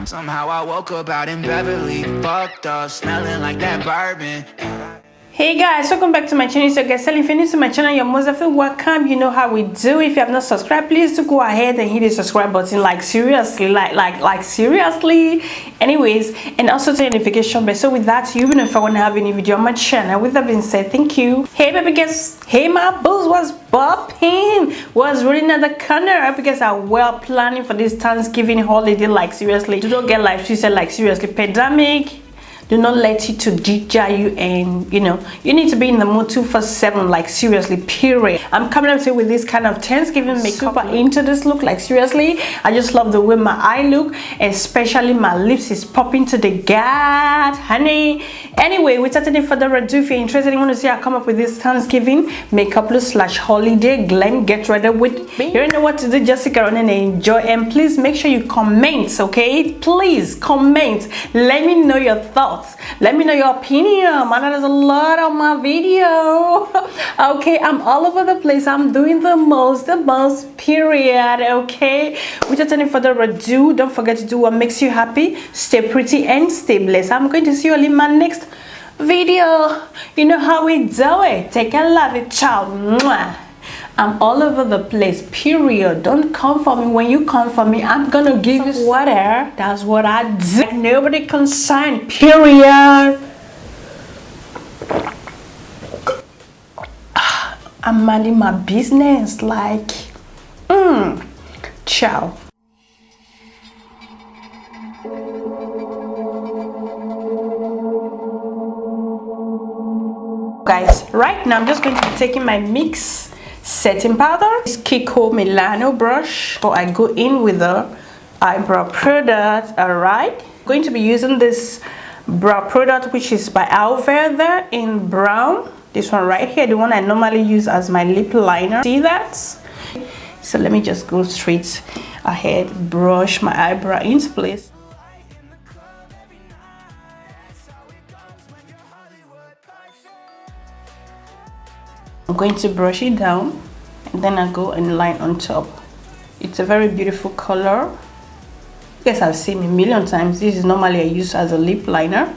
Somehow I woke up out in Beverly, fucked up, smelling like that bourbon. Hey guys, welcome back to my channel. So guys, if you're new to my channel, you're most definitely welcome. You know how we do. If you have not subscribed, please do go ahead and hit the subscribe button. Like seriously, like seriously. Anyways, and also the notification bell. So with that, you will know if I want to have any video on my channel. With that being said, thank you. Hey baby guys, hey my booze, was bopping, was rolling at the corner because I'm well planning for this Thanksgiving holiday. Like seriously, do not get life twisted. Like seriously, pandemic do not let it to deter you, and you know you need to be in the mood 247. Like seriously, period. I'm coming up to you with this kind of Thanksgiving makeup. Super into this look. Like seriously, I just love the way my eye look, and especially my lips is popping to the god, honey. Anyway, without any further ado, if you're interested and want to see I come up with this Thanksgiving makeup look / holiday glam, get ready with me. You don't know what to do, just stick around and enjoy. And please make sure you comment, okay? Please comment. Let me know your thoughts. Let me know your opinion. Man, there's a lot on my video. Okay, I'm all over the place. I'm doing the most, period. Okay, without any further ado, don't forget to do what makes you happy. Stay pretty and stay blessed. I'm going to see you all in my next video. You know how we do it. Take care, love it, ciao. Mwah. I'm all over the place, period. Don't come for me. When you come for me, I'm gonna give you water. That's what I do. Nobody concerned, period. I'm minding my business, like, ciao. Guys, right now I'm just going to be taking my mix setting powder, this Kiko Milano brush, so I go in with the eyebrow product. All right, I'm going to be using this brow product, which is by Alverde in brown. This one right here, the one I normally use as my lip liner. See that? So let me just go straight ahead, brush my eyebrow into place. I'm going to brush it down, and then I go and line on top. It's a very beautiful color. You guys have seen me a million times. This is normally I use as a lip liner.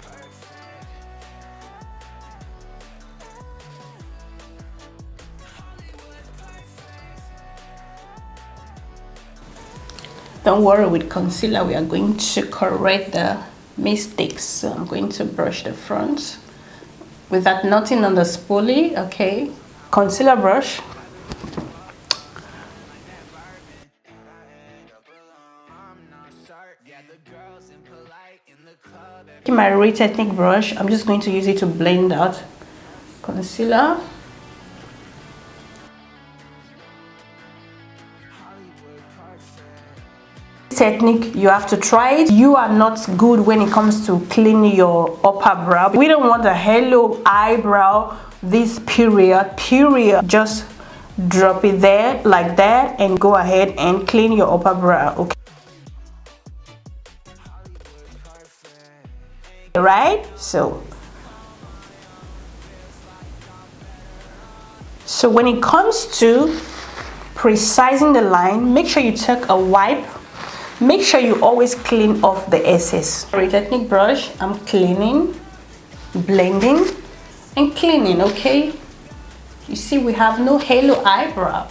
Don't worry, with concealer we are going to correct the mistakes. So I'm going to brush the front without nothing on the spoolie. Okay, concealer brush. My Ray Technique brush, I'm just going to use it to blend out concealer. Technique, you have to try it. You are not good when it comes to cleaning your upper brow. We don't want a halo eyebrow this period. Just drop it there like that and go ahead and clean your upper brow. Okay, right? So when it comes to precising the line, make sure you take a wipe. Make sure you always clean off the excess. Ray Technique brush, I'm cleaning, blending, and cleaning. Okay, you see we have no halo eyebrow.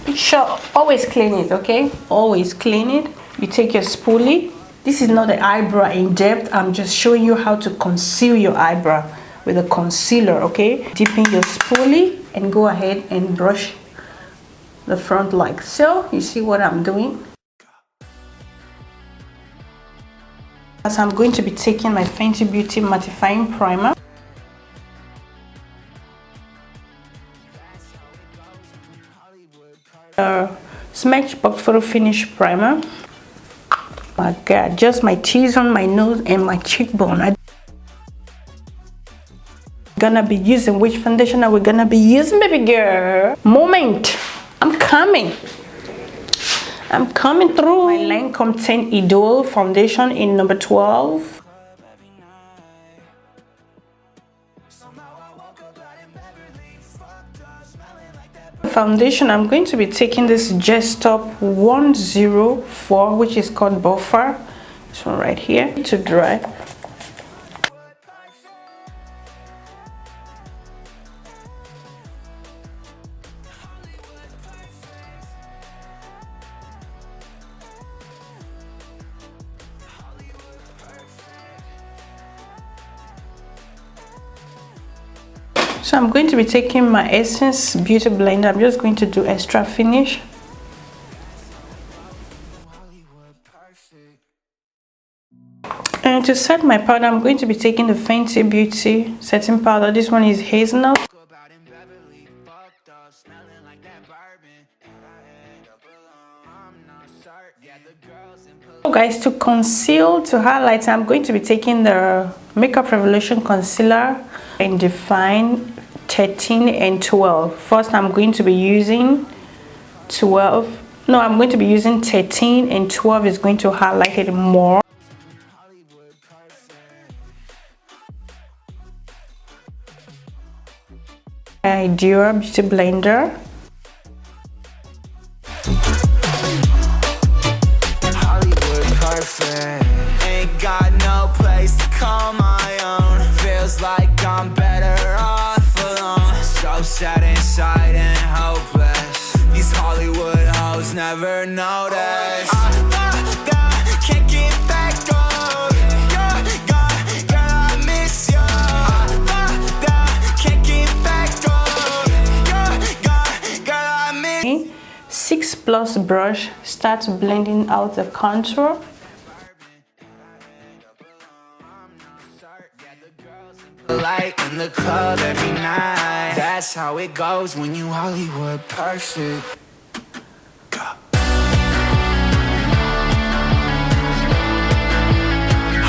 Make sure always clean it. Okay, always clean it. You take your spoolie. This is not the eyebrow in depth. I'm just showing you how to conceal your eyebrow with a concealer. Okay, dip in your spoolie and go ahead and brush the front like so. You see what I'm doing? As I'm going to be taking my Fenty Beauty mattifying primer. Smashbox photo finish primer. My god, just my teeth on my nose and my cheekbone. I'm gonna be using, which foundation are we gonna be using, baby girl? Moment, I'm coming through. My Lancome 10 Idol foundation in number 12. Foundation, I'm going to be taking this Jet Stop 104, which is called Buffer. This one right here to dry. So I'm going to be taking my Essence Beauty Blender. I'm just going to do extra finish. And to set my powder, I'm going to be taking the Fenty Beauty setting powder. This one is hazelnut. So guys, to conceal, to highlight, I'm going to be taking the Makeup Revolution concealer and define 13 and 12. First, I'm going to be using 12. No, I'm going to be using 13, and 12 is going to highlight it more. Beauty Beauty Blender. Ain't got no place to call my own. Feels like I'm better off alone. So sad inside and hopeless. These Hollywood hoes never notice. Can't get back on. You're gone, girl, I miss you. Can't get back on. You're gone, girl, I miss you. 6+ brush, start blending out the contour. Light in the club every night. That's how it goes when you Hollywood perfect.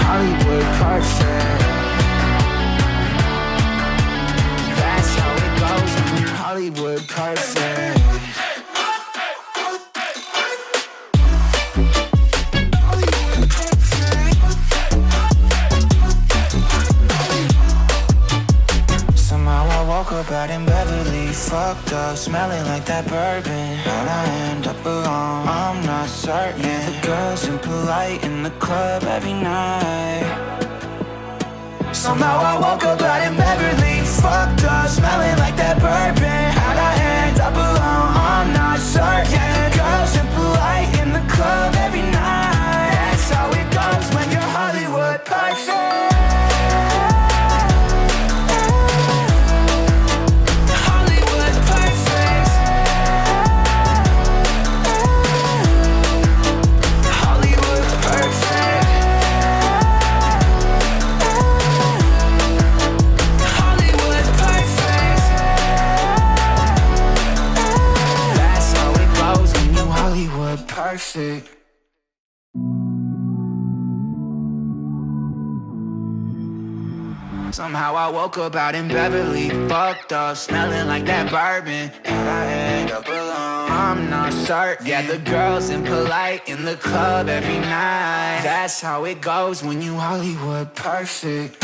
Hollywood perfect. That's how it goes when you Hollywood perfect. Woke up out in Beverly, fucked up, smelling like that bourbon. How'd I end up alone? I'm not certain. Yeah, the girls impolite in the club every night. Somehow I woke up out in Beverly, fucked up, smelling like that bourbon. How'd I end up alone? I'm not certain. Yeah, the girls impolite in the club every night. That's how it goes when you're Hollywood perfect. Perfect. Somehow I woke up out in Beverly, fucked up, smelling like that bourbon. How'd I end up alone? I'm not certain. Yeah, the girls impolite in the club every night. That's how it goes when you Hollywood perfect.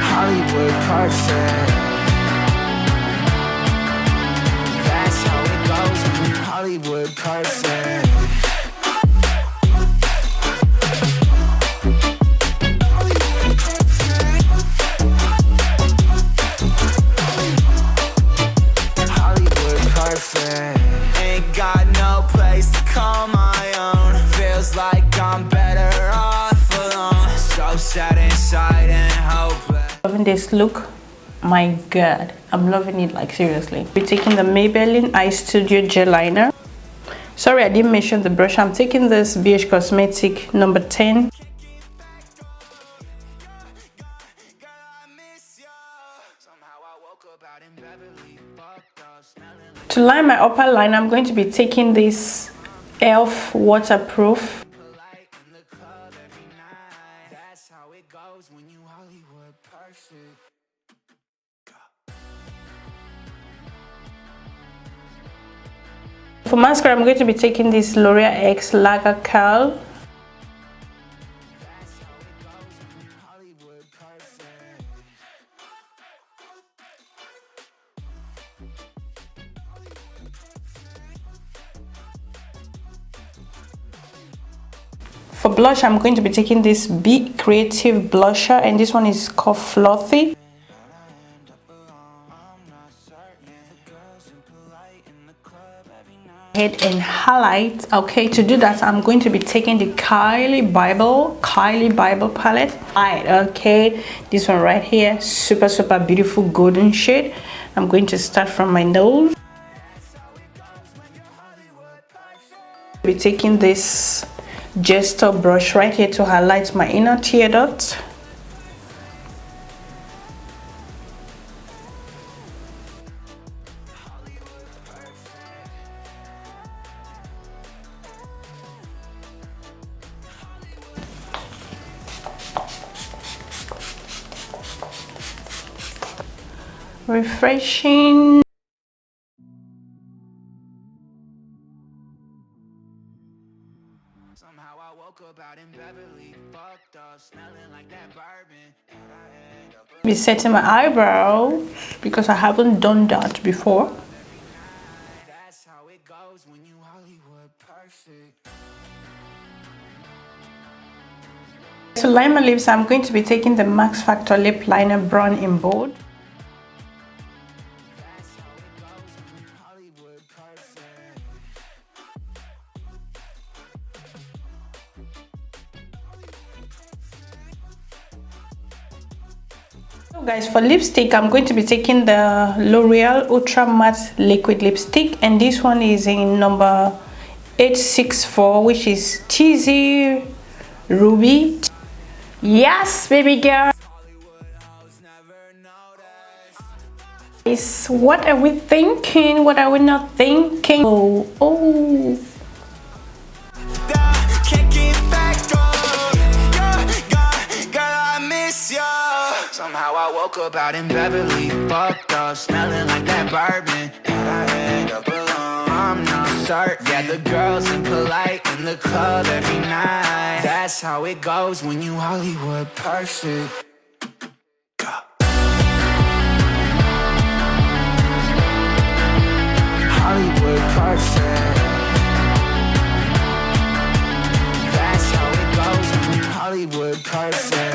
Hollywood perfect. Hollywood perfect. Hollywood perfect. Ain't got no place to call my own. Feels like I'm better off alone. So sad inside and hopeless. Loving this look. My god, I'm loving it, like seriously. We're taking the Maybelline Eye Studio Gel Liner. Sorry, I didn't mention the brush. I'm taking this BH Cosmetic number 10. To line my upper line, I'm going to be taking this e.l.f. waterproof. For mascara, I'm going to be taking this L'Oreal X Lager Curl. For blush, I'm going to be taking this Be Creative blusher, and this one is called Fluffy. Head and highlight. Okay, to do that, I'm going to be taking the Kylie Bible palette. Right, okay, this one right here, super beautiful golden shade. I'm going to start from my nose. I'll be taking this gesture brush right here to highlight my inner tear duct. Refreshing. Somehow I woke up out in Beverly, fucked up, smelling like that bourbon. Be setting my eyebrow because I haven't done that before. That's how it goes when you Hollywood perfect. To line my lips, I'm going to be taking the Max Factor Lip Liner Brown in Bold. So guys, for lipstick, I'm going to be taking the L'Oreal Ultra Matte Liquid Lipstick, and this one is in number 864, which is Cheesy Ruby. Yes, baby girl. What are we thinking? What are we not thinking? Oh. Can't get back up. Girl, I miss ya. Somehow I woke up out in Beverly, fucked up, smelling like that bourbon. I end up alone. I'm not certain. Yeah, the girls impolite in the club every night. That's how it goes when you Hollywood perfect. Hollywood perfect. That's how it goes when you Hollywood perfect.